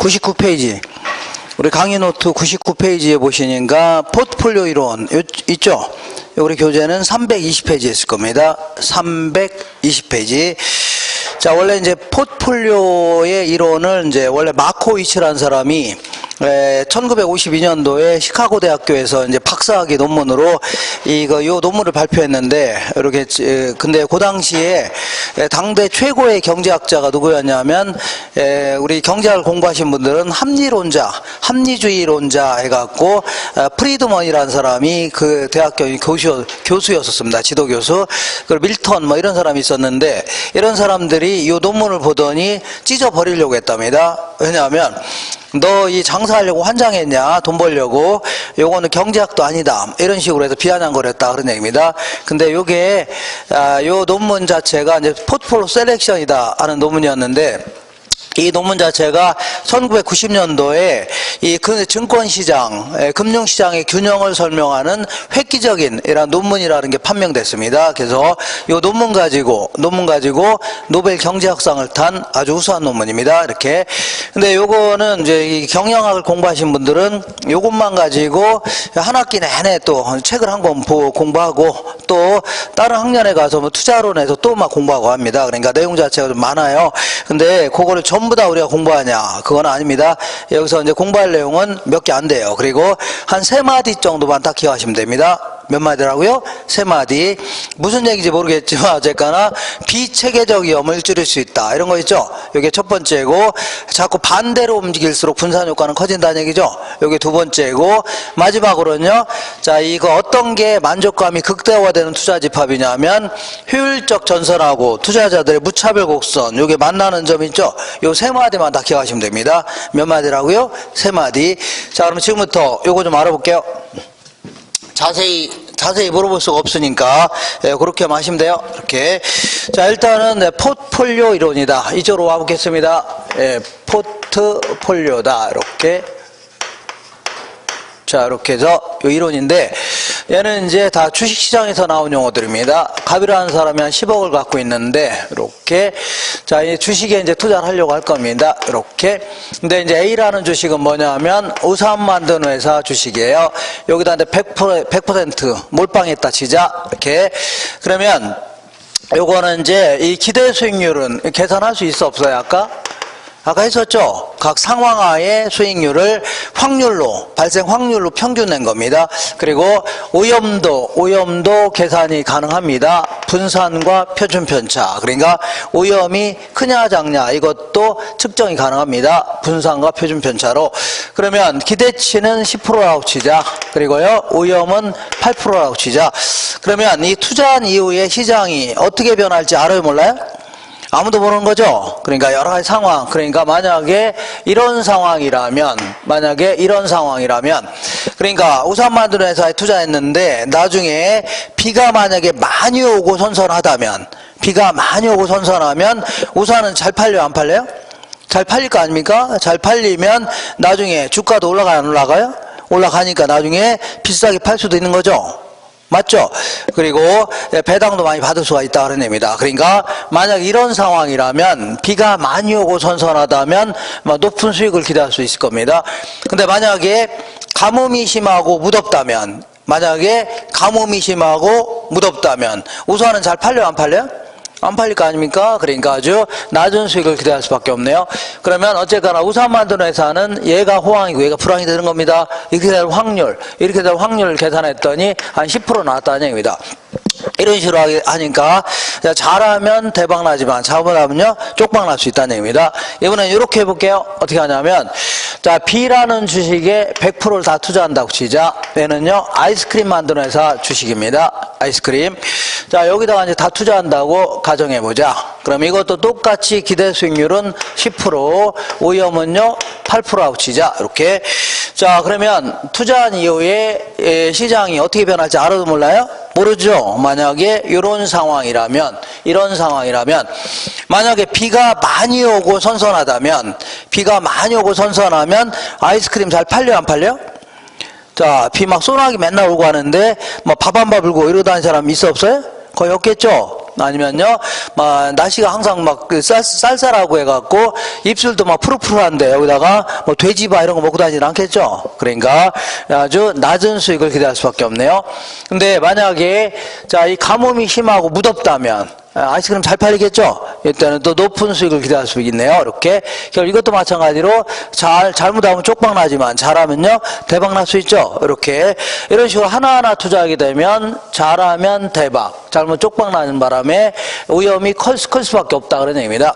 99페이지. 우리 강의 노트 99페이지에 보시니까 포트폴리오 이론 있죠? 우리 교재는 320페이지에 있을 겁니다. 320페이지. 자, 원래 이제 포트폴리오의 이론을 이제 원래 마코위치라는 사람이 1952년도에 시카고 대학교에서 이제 박사학위 논문으로 요 논문을 발표했는데, 이렇게, 근데 그 당시에 당대 최고의 경제학자가 누구였냐면, 우리 경제학을 공부하신 분들은 합리주의론자 해갖고, 프리드먼이라는 사람이 그 대학교 교수였었습니다. 지도교수. 그리고 밀턴 뭐 이런 사람이 있었는데, 이런 사람들이 이 논문을 보더니 찢어버리려고 했답니다. 왜냐하면, 너 이 장사하려고 환장했냐? 돈 벌려고? 요거는 경제학도 아니다. 이런 식으로 해서 비아냥거렸다. 그런 얘기입니다. 근데 요게, 요 논문 자체가 이제 포트폴리오 셀렉션이다 하는 논문이었는데, 이 논문 자체가 1990년도에 이 증권시장, 금융시장의 균형을 설명하는 획기적인 이런 논문이라는 게 판명됐습니다. 그래서 이 논문 가지고 노벨 경제학상을 탄 아주 우수한 논문입니다. 이렇게. 근데 요거는 이제 이 경영학을 공부하신 분들은 요것만 가지고 한 학기 내내 또 책을 한 권 공부하고 또 다른 학년에 가서 뭐 투자론에서 또 막 공부하고 합니다. 그러니까 내용 자체가 좀 많아요. 근데 그거를 전부 다 우리가 공부하냐? 그건 아닙니다. 여기서 이제 공부할 내용은 몇 개 안 돼요. 그리고 한 3마디 정도만 딱 기억하시면 됩니다. 몇 마디라고요? 3마디. 무슨 얘기인지 모르겠지만 어쨌거나 비체계적 위험을 줄일 수 있다. 이런 거 있죠? 이게 첫 번째고, 자꾸 반대로 움직일수록 분산 효과는 커진다는 얘기죠? 이게 두 번째고, 마지막으로는요. 자, 이거 어떤 게 만족감이 극대화되는 투자 집합이냐면 효율적 전선하고 투자자들의 무차별 곡선, 요게 만나는 점 있죠? 요 3마디만 다 기억하시면 됩니다. 몇 마디라고요? 3마디. 자, 그럼 지금부터 요거 좀 알아볼게요. 자세히 물어볼 수가 없으니까 그렇게 하시면 돼요. 이렇게. 자, 일단은 포트폴리오 이론이다. 이쪽으로 와보겠습니다. 포트폴리오다. 이렇게. 자, 이렇게 해서 요 이론인데, 얘는 이제 다 주식시장에서 나온 용어들입니다. 갑이라는 사람이 한 10억을 갖고 있는데, 이렇게. 자, 이 주식에 이제 투자를 하려고 할 겁니다. 이렇게. 근데 이제 A라는 주식은 뭐냐면, 우산 만드는 회사 주식이에요. 여기다 이제 100% 몰빵했다 치자. 이렇게. 그러면, 요거는 이제 이 기대 수익률은 계산할 수 있어 없어요, 아까 했었죠? 각 상황하의 수익률을 발생 확률로 평균 낸 겁니다. 그리고 오염도 계산이 가능합니다. 분산과 표준 편차. 그러니까 오염이 크냐 작냐 이것도 측정이 가능합니다. 분산과 표준 편차로. 그러면 기대치는 10%라고 치자. 그리고요, 오염은 8%라고 치자. 그러면 이 투자한 이후에 시장이 어떻게 변할지 알아요, 몰라요? 아무도 모르는 거죠. 그러니까 여러 가지 상황. 그러니까 만약에 이런 상황이라면, 그러니까 우산 만드는 회사에 투자했는데 나중에 비가 만약에 많이 오고 선선하다면, 우산은 잘 팔려요, 안 팔려요? 잘 팔릴 거 아닙니까? 잘 팔리면 나중에 주가도 올라가요, 안 올라가요? 올라가니까 나중에 비싸게 팔 수도 있는 거죠. 맞죠? 그리고 배당도 많이 받을 수가 있다 그런 얘기입니다. 그러니까 만약 이런 상황이라면 비가 많이 오고 선선하다면 높은 수익을 기대할 수 있을 겁니다. 근데 만약에 가뭄이 심하고 무덥다면 우산은 잘 팔려요, 안 팔려요? 안 팔릴 거 아닙니까? 그러니까 아주 낮은 수익을 기대할 수밖에 없네요. 그러면 어쨌거나 우산 만드는 회사는 얘가 호황이고 얘가 불황이 되는 겁니다. 이렇게 될 확률 계산했더니 한 10% 나왔다는 얘기입니다. 이런 식으로 하니까 잘하면 대박나지만 잘못하면요 쪽박날 수 있다는 얘기입니다. 이번엔 이렇게 해볼게요. 어떻게 하냐면, 자, B라는 주식에 100%를 다 투자한다고 치자. 얘는요 아이스크림 만드는 회사 주식입니다. 아이스크림. 자, 여기다가 이제 다 투자한다고 가정해보자. 그럼 이것도 똑같이 기대 수익률은 10%, 오염은요 8%라고 치자. 이렇게. 자, 그러면 투자한 이후에 시장이 어떻게 변할지 알아도 몰라요? 모르죠. 만약에 이런 상황이라면 만약에 비가 많이 오고 선선하면 아이스크림 잘 팔려, 안 팔려? 자, 비 막 소나기 맨날 오고 하는데 뭐 밥 안 밥 울고 이러고 다니는 사람 있어 없어요? 거의 없겠죠. 아니면요, 날씨가 항상 막 쌀쌀하고 해갖고 입술도 막 푸르푸르한데 여기다가 뭐 돼지바 이런 거 먹고 다니진 않겠죠. 그러니까 아주 낮은 수익을 기대할 수밖에 없네요. 근데 만약에 자, 이 가뭄이 심하고 무덥다면 아이스크림 잘 팔리겠죠? 이때는 또 높은 수익을 기대할 수 있네요. 이렇게. 이것도 마찬가지로 잘못하면 쪽박 나지만 잘하면요, 대박 날 수 있죠? 이렇게. 이런 식으로 하나하나 투자하게 되면 잘하면 대박, 잘못 쪽박 나는 바람에 위험이 클 수밖에 없다. 그런 얘기입니다.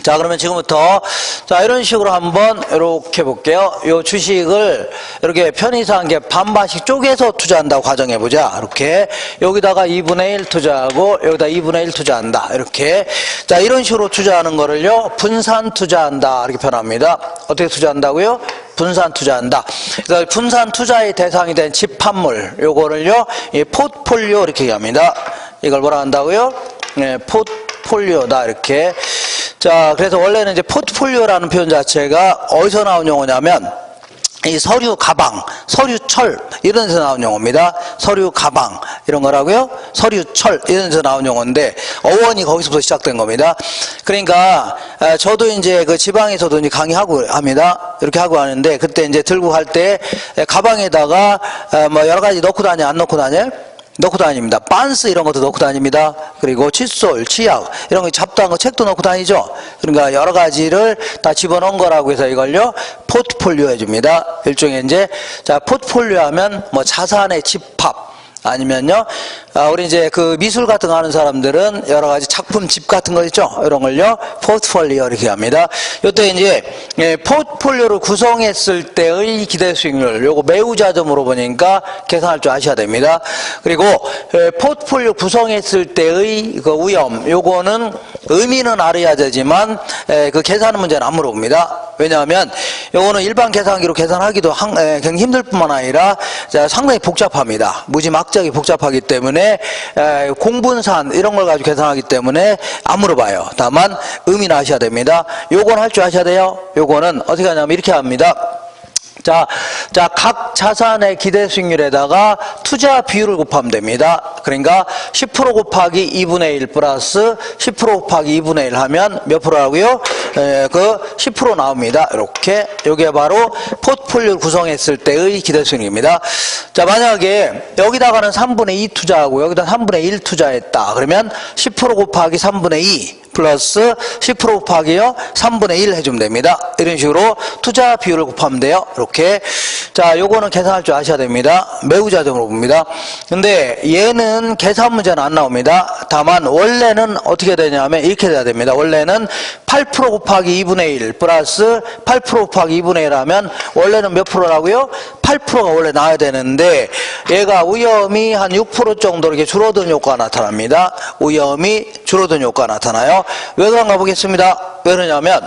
자, 그러면 지금부터 자, 이런 식으로 한번 이렇게 볼게요. 요 주식을 이렇게 편의상 반반씩 쪼개서 투자한다고 가정해 보자. 이렇게 여기다가 2분의 1 투자하고 여기다 2분의 1 투자한다. 이렇게. 자, 이런 식으로 투자하는 거를요, 분산 투자한다. 이렇게 표현합니다. 어떻게 투자한다고요? 분산 투자한다. 그래서 분산 투자의 대상이 된 집합물, 요거를요, 이 포트폴리오 이렇게 얘기합니다. 이걸 뭐라 한다고요? 네, 포트폴리오다. 이렇게. 자, 그래서 원래는 이제 포트폴리오라는 표현 자체가 어디서 나온 용어냐면, 이 서류 가방, 서류 철, 이런 데서 나온 용어입니다. 서류 가방, 이런 거라고요. 서류 철, 이런 데서 나온 용어인데, 어원이 거기서부터 시작된 겁니다. 그러니까, 저도 이제 그 지방에서도 이제 강의하고 합니다. 이렇게 하고 하는데, 그때 이제 들고 갈 때, 가방에다가, 뭐 여러 가지 넣고 다녀, 안 넣고 다녀? 넣고 다닙니다. 빤스 이런 것도 넣고 다닙니다. 그리고 칫솔, 치약 이런 거 잡다한 거 책도 넣고 다니죠. 그러니까 여러 가지를 다 집어넣은 거라고 해서 이걸요, 포트폴리오 해줍니다. 일종의 이제, 자, 포트폴리오 하면 뭐 자산의 집합, 아니면요, 우리 이제 그 미술 같은 거 하는 사람들은 여러 가지 작품 집 같은 거 있죠? 이런 걸요, 포트폴리오 이렇게 합니다. 요때 이제, 포트폴리오를 구성했을 때의 기대 수익률, 요거 매우자점으로 보니까 계산할 줄 아셔야 됩니다. 그리고, 포트폴리오 구성했을 때의 그 위험, 요거는 의미는 알아야 되지만, 그 계산 문제는 안 물어봅니다. 왜냐하면, 요거는 일반 계산기로 계산하기도 굉장히 힘들 뿐만 아니라, 상당히 복잡합니다. 무지막지하게 복잡하기 때문에, 공분산 이런 걸 가지고 계산하기 때문에 안 물어봐요. 다만 의미는 아셔야 됩니다. 요건 할 줄 아셔야 돼요. 요거는 어떻게 하냐면 이렇게 합니다. 자, 각 자산의 기대 수익률에다가 투자 비율을 곱하면 됩니다. 그러니까 10% 곱하기 2분의 1 플러스 10% 곱하기 2분의 1 하면 몇 프로라고요? 그 10% 나옵니다. 이렇게. 요게 바로 포트폴리오를 구성했을 때의 기대 수익률입니다. 자, 만약에 여기다가는 3분의 2 투자하고 여기다 3분의 1 투자했다. 그러면 10% 곱하기 3분의 2 플러스 10% 곱하기요 3분의 1 해주면 됩니다. 이런 식으로 투자 비율을 곱하면 돼요. 이렇게. 자, 요거는 계산할 줄 아셔야 됩니다. 매우자점으로 봅니다. 근데 얘는 계산 문제는 안 나옵니다. 다만 원래는 어떻게 되냐면 이렇게 돼야 됩니다. 원래는 8% 곱하기 2분의 1 플러스 8% 곱하기 2분의 1 하면 원래는 몇 프로라고요? 8%가 원래 나와야 되는데 얘가 위험이 한 6% 정도 이렇게 줄어든 효과가 나타납니다. 위험이 줄어든 효과가 나타나요. 왜 그런가 보겠습니다. 왜 그러냐면,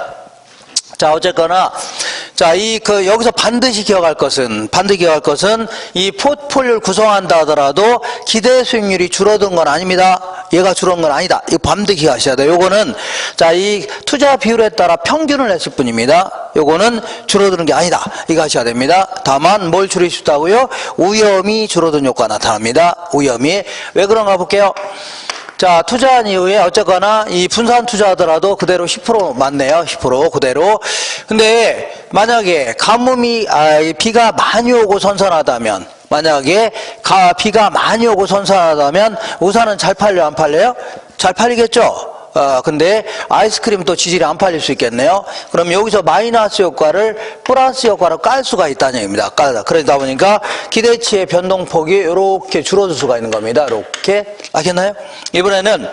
자, 어쨌거나, 자, 여기서 반드시 기억할 것은, 이 포트폴리오를 구성한다 하더라도 기대 수익률이 줄어든 건 아닙니다. 얘가 줄어든 건 아니다. 이거 반드시 기억하셔야 돼요. 요거는, 자, 이 투자 비율에 따라 평균을 했을 뿐입니다. 요거는 줄어드는 게 아니다. 이거 하셔야 됩니다. 다만, 뭘 줄일 수 있다고요? 위험이 줄어든 효과가 나타납니다. 위험이. 왜 그런가 볼게요. 자, 투자한 이후에 어쨌거나 이 분산 투자하더라도 그대로 10% 맞네요. 10% 그대로. 근데 만약에 가뭄이, 비가 많이 오고 선선하다면, 만약에 비가 많이 오고 선선하다면 우산은 잘 팔려요? 안 팔려요? 잘 팔리겠죠? 근데 아이스크림 또 지질이 안 팔릴 수 있겠네요. 그럼 여기서 마이너스 효과를 플러스 효과로 깔 수가 있다는 얘기입니다. 그러다 보니까 기대치의 변동폭이 이렇게 줄어들 수가 있는 겁니다. 이렇게. 알겠나요? 이번에는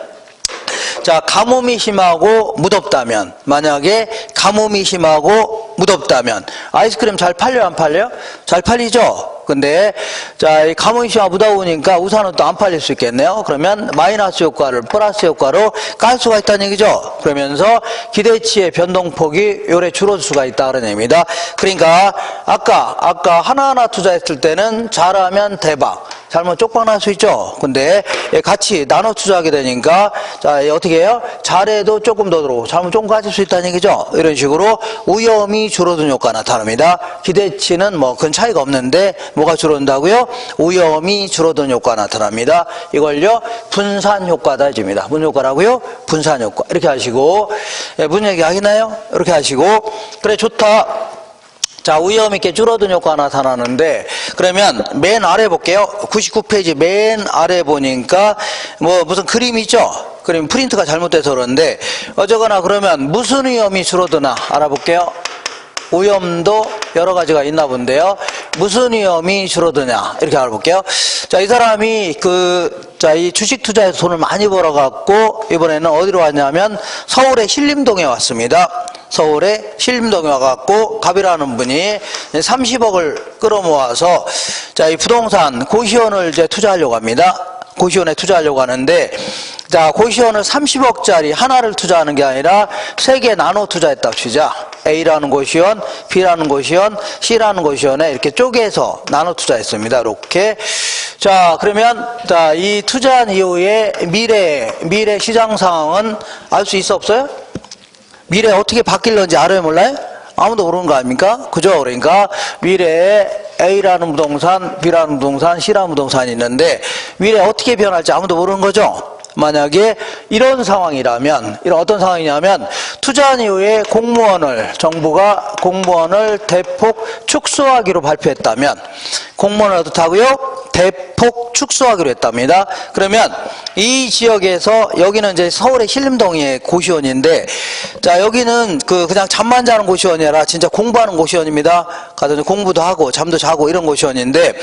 자, 가뭄이 심하고 무덥다면, 만약에 가뭄이 심하고 무덥다면 아이스크림 잘 팔려요? 안 팔려요? 잘 팔리죠? 근데 자, 이 가뭄이 심하고 무더우니까 우산은 또 안 팔릴 수 있겠네요. 그러면 마이너스 효과를 플러스 효과로 깔 수가 있다는 얘기죠. 그러면서 기대치의 변동폭이 요래 줄어들 수가 있다 그런 얘기입니다. 그러니까 아까 하나하나 투자했을 때는 잘하면 대박, 잘못 쪽박 날 수 있죠. 근데 같이 나눠 투자하게 되니까 자, 어떻게 해요? 잘해도 조금 더 들어오고 잘못 조금 가질 수 있다는 얘기죠. 이런 식으로 위험이 줄어든 효과가 나타납니다. 기대치는 뭐 큰 차이가 없는데 뭐가 줄어든다고요? 오염이 줄어드는 효과가 나타납니다. 이걸요 분산 효과다 해줍니다. 무슨 효과라고요? 분산 효과. 이렇게 하시고, 무슨 얘기 하시나요? 이렇게 하시고, 그래 좋다. 자, 오염이 이렇게 줄어든 효과가 나타나는데, 그러면 맨 아래 볼게요. 99페이지 맨 아래 보니까 뭐 무슨 그림이 있죠? 그림 프린트가 잘못돼서 그런데, 어쩌거나 그러면 무슨 오염이 줄어드나 알아볼게요. 오염도 여러 가지가 있나 본데요. 무슨 오염이 줄어드냐 이렇게 알아볼게요. 자, 이 사람이 이 주식 투자에서 돈을 많이 벌어갖고 이번에는 어디로 왔냐면 서울의 신림동에 왔습니다. 서울의 신림동에 와갖고 갑이라는 분이 30억을 끌어모아서 자, 이 부동산 고시원을 이제 투자하려고 합니다. 고시원에 투자하려고 하는데, 자, 고시원을 30억짜리 하나를 투자하는 게 아니라 3개 나눠 투자했다고 치자. A라는 고시원, B라는 고시원, C라는 고시원에 이렇게 쪼개서 나눠 투자했습니다. 이렇게. 자, 그러면, 자, 이 투자한 이후에 미래 시장 상황은 알 수 있어, 없어요? 미래에 어떻게 바뀔런지 알아요, 몰라요? 아무도 모르는 거 아닙니까? 그죠? 그러니까 미래에 A라는 부동산, B라는 부동산, C라는 부동산이 있는데 미래에 어떻게 변할지 아무도 모르는 거죠? 만약에 이런 상황이라면, 이런 어떤 상황이냐면 투자한 이후에 정부가 공무원을 대폭 축소하기로 발표했다면, 공무원을 어떻다고요? 대폭 축소하기로 했답니다. 그러면 이 지역에서, 여기는 이제 서울의 신림동의 고시원인데, 자, 여기는 그냥 잠만 자는 고시원이 아니라 진짜 공부하는 고시원입니다. 가서 공부도 하고 잠도 자고 이런 고시원인데,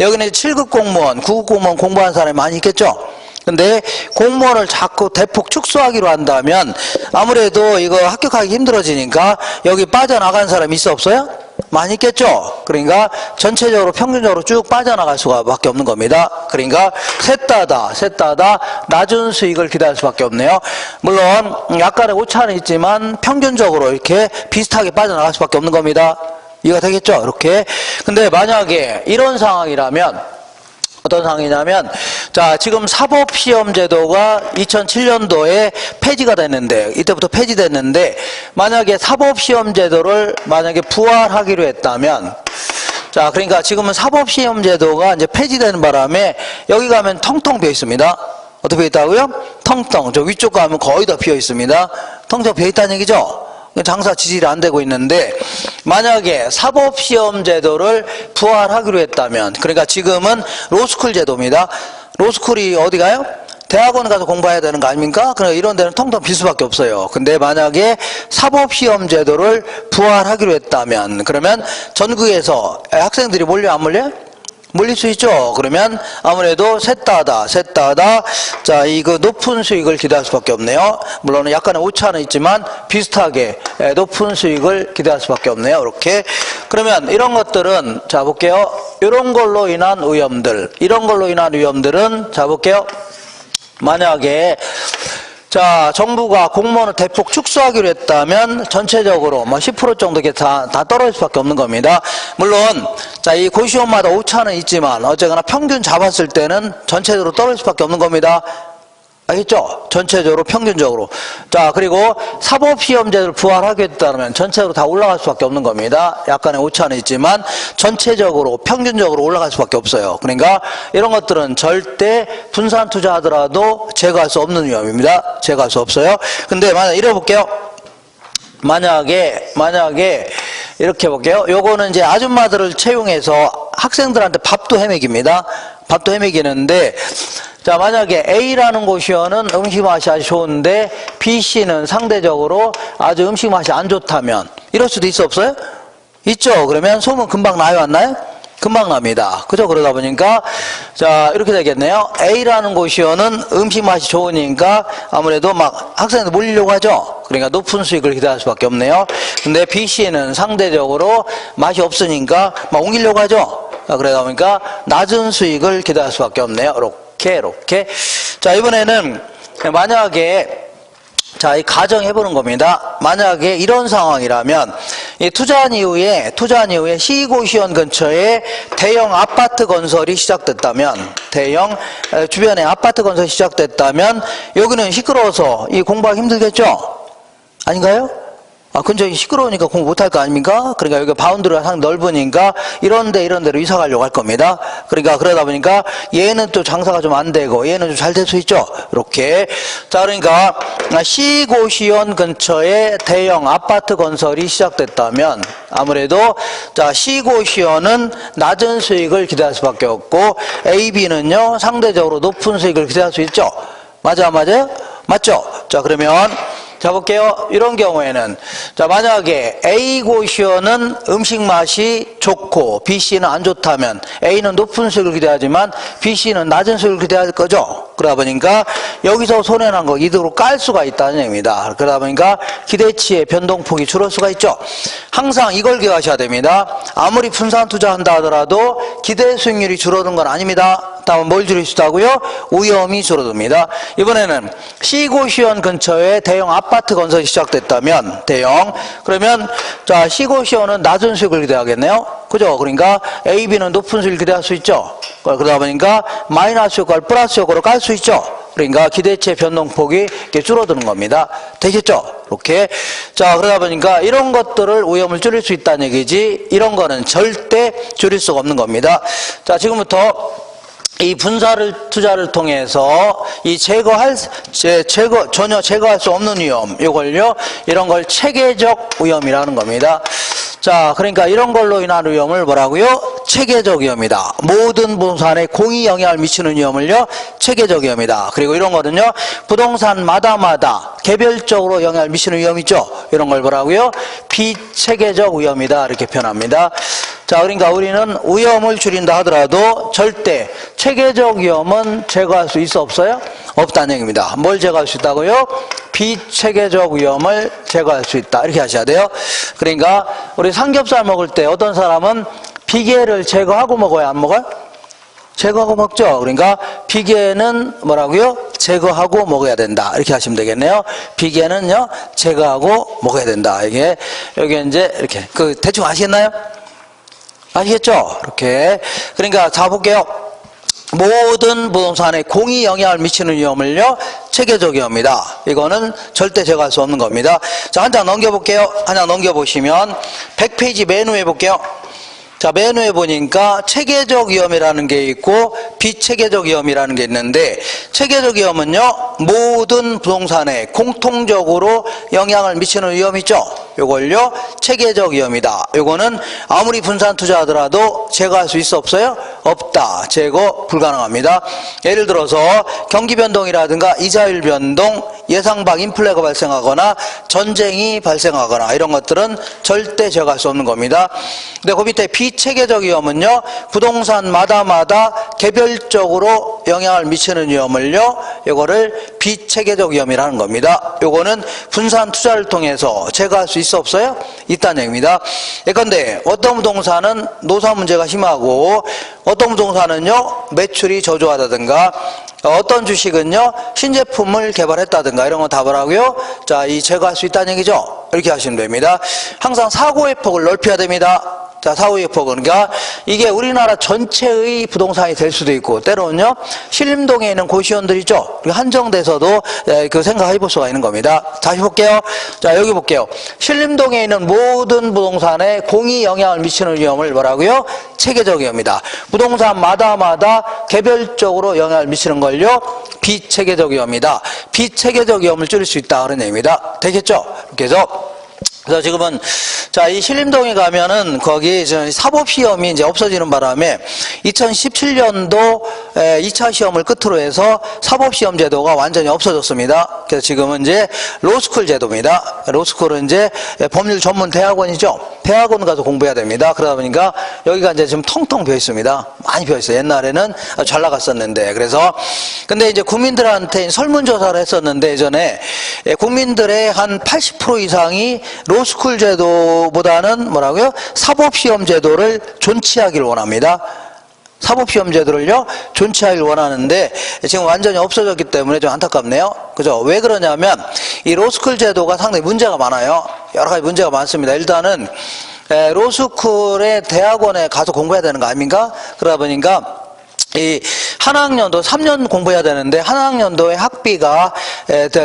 여기는 7급 공무원, 9급 공무원 공부하는 사람이 많이 있겠죠? 근데 공무원을 자꾸 대폭 축소하기로 한다면 아무래도 이거 합격하기 힘들어지니까 여기 빠져나간 사람이 있어, 없어요? 많이 있겠죠? 그러니까 전체적으로 평균적으로 쭉 빠져나갈 수밖에 없는 겁니다. 그러니까 셋 다 낮은 수익을 기대할 수밖에 없네요. 물론 약간의 오차는 있지만 평균적으로 이렇게 비슷하게 빠져나갈 수밖에 없는 겁니다. 이해가 되겠죠? 이렇게. 근데 만약에 이런 상황이라면, 어떤 상황이냐면, 자, 지금 사법시험제도가 2007년도에 폐지가 됐는데, 이때부터 폐지됐는데, 만약에 사법시험제도를 만약에 부활하기로 했다면, 자, 그러니까 지금은 사법시험제도가 이제 폐지되는 바람에 여기 가면 텅텅 비어 있습니다. 어떻게 비어 있다고요? 텅텅. 저 위쪽 가면 거의 다 비어 있습니다. 텅텅 비어 있다는 얘기죠? 장사 지질이 안 되고 있는데, 만약에 사법시험 제도를 부활하기로 했다면, 그러니까 지금은 로스쿨 제도입니다. 로스쿨이 어디 가요? 대학원 가서 공부해야 되는 거 아닙니까? 그러니까 이런 데는 텅텅 빌 수밖에 없어요. 근데 만약에 사법시험 제도를 부활하기로 했다면, 그러면 전국에서 학생들이 몰려 안 몰려요? 몰릴 수 있죠. 그러면 아무래도 셋 다다. 자, 이거 높은 수익을 기대할 수밖에 없네요. 물론 약간의 오차는 있지만 비슷하게 높은 수익을 기대할 수밖에 없네요. 이렇게. 그러면 이런 것들은, 자, 볼게요. 이런 걸로 인한 위험들은, 자, 볼게요. 만약에, 자, 정부가 공무원을 대폭 축소하기로 했다면 전체적으로 뭐 10% 정도 다 떨어질 수밖에 없는 겁니다. 물론, 자, 이 고시원마다 오차는 있지만 어쨌거나 평균 잡았을 때는 전체적으로 떨어질 수밖에 없는 겁니다. 알겠죠? 전체적으로, 평균적으로. 자, 그리고 사법시험제도를 부활하겠다면 전체적으로 다 올라갈 수밖에 없는 겁니다. 약간의 오차는 있지만 전체적으로, 평균적으로 올라갈 수밖에 없어요. 그러니까 이런 것들은 절대 분산 투자하더라도 제거할 수 없는 위험입니다. 제거할 수 없어요. 근데 만약 이래 볼게요. 만약에 이렇게 볼게요. 요거는 이제 아줌마들을 채용해서 학생들한테 밥도 해먹입니다. 밥도 해먹이는데, 자, 만약에 A라는 고시원은 음식 맛이 아주 좋은데 BC는 상대적으로 아주 음식 맛이 안 좋다면 이럴 수도 있어, 없어요? 있죠. 그러면 소문 금방 나요, 안 나요? 금방 납니다. 그죠? 그러다 보니까, 자, 이렇게 되겠네요. A라는 고시원은 음식 맛이 좋으니까 아무래도 막 학생들 몰리려고 하죠. 그러니까 높은 수익을 기대할 수밖에 없네요. 근데 BC는 상대적으로 맛이 없으니까 막 옮기려고 하죠. 그러다 보니까 낮은 수익을 기대할 수밖에 없네요. 이렇게. 자, 이번에는 만약에, 자, 이 가정해보는 겁니다. 만약에 이런 상황이라면, 이 투자한 이후에 시고시원 근처에 대형 아파트 건설이 시작됐다면, 주변에 아파트 건설이 시작됐다면, 여기는 시끄러워서 이 공부하기 힘들겠죠? 아닌가요? 근처에 시끄러우니까 공부 못할 거 아닙니까? 그러니까 여기 바운드가 상당히 넓으니까 이런 데로 이사 가려고 할 겁니다. 그러니까 그러다 보니까 얘는 또 장사가 좀 안 되고 얘는 좀 잘 될 수 있죠. 이렇게. 자, 그러니까 시고시원 근처에 대형 아파트 건설이 시작됐다면 아무래도 자, 시고시원은 낮은 수익을 기대할 수밖에 없고 AB는요 상대적으로 높은 수익을 기대할 수 있죠. 맞아요? 맞죠? 자, 그러면 자, 볼게요. 이런 경우에는 자, 만약에 A 고시원은 음식 맛이 좋고 B, C는 안 좋다면 A는 높은 수익을 기대하지만 B, C는 낮은 수익을 기대할 거죠. 그러다 보니까 여기서 손해난 거 이득으로 깔 수가 있다는 얘기입니다. 그러다 보니까 기대치의 변동폭이 줄을 수가 있죠. 항상 이걸 기억하셔야 됩니다. 아무리 분산 투자한다 하더라도 기대 수익률이 줄어든 건 아닙니다. 다음은 뭘 줄일 수 있다고요? 위험이 줄어듭니다. 이번에는 시고시원 근처에 대형 아파트 건설이 시작됐다면 그러면 자, 시고시원은 낮은 수익을 기대하겠네요. 그죠? 그러니까 A, B는 높은 수익을 기대할 수 있죠. 그러다 보니까 마이너스 효과를 플러스 효과로 깔 수 있죠. 그러니까 기대치의 변동폭이 이렇게 줄어드는 겁니다. 되겠죠? 이렇게. 자, 그러다 보니까 이런 것들을 위험을 줄일 수 있다는 얘기지 이런 거는 절대 줄일 수가 없는 겁니다. 자, 지금부터 이 분사를 투자를 통해서 이 전혀 제거할 수 없는 위험, 이걸요, 이런 걸 체계적 위험이라는 겁니다. 자, 그러니까 이런 걸로 인한 위험을 뭐라고요? 체계적 위험이다. 모든 부동산에 공히 영향을 미치는 위험을요, 체계적 위험이다. 그리고 이런 거는요, 부동산마다 개별적으로 영향을 미치는 위험이 있죠. 이런 걸 뭐라고요? 비체계적 위험이다. 이렇게 표현합니다. 자, 그러니까 우리는 위험을 줄인다 하더라도 절대 체계적 위험은 제거할 수 있어 없어요? 없다는 얘기입니다. 뭘 제거할 수 있다고요? 비체계적 위험을 제거할 수 있다. 이렇게 하셔야 돼요. 그러니까 우리 삼겹살 먹을 때 어떤 사람은 비계를 제거하고 먹어야 안 먹어요? 제거하고 먹죠. 그러니까 비계는 뭐라고요? 제거하고 먹어야 된다. 이렇게 하시면 되겠네요. 비계는요, 제거하고 먹어야 된다. 이게 여기 이제 이렇게 대충 아시겠나요? 아시겠죠? 이렇게. 그러니까 자, 볼게요. 모든 부동산에 공히 영향을 미치는 위험을요, 체계적 위험이다. 이거는 절대 제거할 수 없는 겁니다. 자, 한 장 넘겨볼게요. 한 장 넘겨보시면 100페이지 맨 위에 볼게요. 자, 맨 위에 보니까 체계적 위험이라는 게 있고 비체계적 위험이라는 게 있는데, 체계적 위험은요, 모든 부동산에 공통적으로 영향을 미치는 위험이 있죠. 요걸요, 체계적 위험이다. 요거는 아무리 분산 투자하더라도 제거할 수 있어 없어요? 없다. 제거 불가능합니다. 예를 들어서 경기 변동이라든가 이자율 변동, 예상 밖 인플레가 발생하거나 전쟁이 발생하거나 이런 것들은 절대 제거할 수 없는 겁니다. 근데 그 밑에 비체계적 위험은요, 부동산마다 개별적으로 영향을 미치는 위험을요, 요거를 비체계적 위험이라는 겁니다. 요거는 분산 투자를 통해서 제거할 수 있어 없어요? 있다는 얘기입니다. 예컨대 어떤 부동산은 노사 문제가 심하고 어떤 부동산은요, 매출이 저조하다든가 어떤 주식은요, 신제품을 개발했다든가 이런 거 다 뭐라고요? 자, 이 제거할 수 있다는 얘기죠. 이렇게 하시면 됩니다. 항상 사고의 폭을 넓혀야 됩니다. 자, 사후의 폭은, 그러니까 이게 우리나라 전체의 부동산이 될 수도 있고, 때로는요, 신림동에 있는 고시원들 있죠? 한정돼서도 그 생각해 볼 수가 있는 겁니다. 다시 볼게요. 자, 여기 볼게요. 신림동에 있는 모든 부동산에 공히 영향을 미치는 위험을 뭐라고요? 체계적 위험이다. 부동산마다 개별적으로 영향을 미치는 걸요, 비체계적 위험이다. 비체계적 위험을 줄일 수 있다. 그런 얘기입니다. 되겠죠? 그래서 지금은 자, 이 신림동에 가면은 거기 사법시험이 이제 없어지는 바람에 2017년도 2차 시험을 끝으로 해서 사법시험 제도가 완전히 없어졌습니다. 그래서 지금은 이제 로스쿨 제도입니다. 로스쿨은 이제 법률 전문 대학원이죠. 대학원 가서 공부해야 됩니다. 그러다 보니까 여기가 이제 지금 텅텅 비어 있습니다. 많이 비어 있어요. 옛날에는 잘 나갔었는데. 그래서 근데 이제 국민들한테 설문조사를 했었는데 예전에 국민들의 한 80% 이상이 로스쿨 제도보다는 뭐라고요? 사법시험 제도를 존치하기를 원합니다. 사법시험 제도를요, 존치하기를 원하는데 지금 완전히 없어졌기 때문에 좀 안타깝네요. 그죠? 왜 그러냐면 이 로스쿨 제도가 상당히 문제가 많아요. 여러 가지 문제가 많습니다. 일단은 로스쿨의 대학원에 가서 공부해야 되는 거 아닙니까? 그러다 보니까 이 한 학년도 3년 공부해야 되는데 한 학년도의 학비가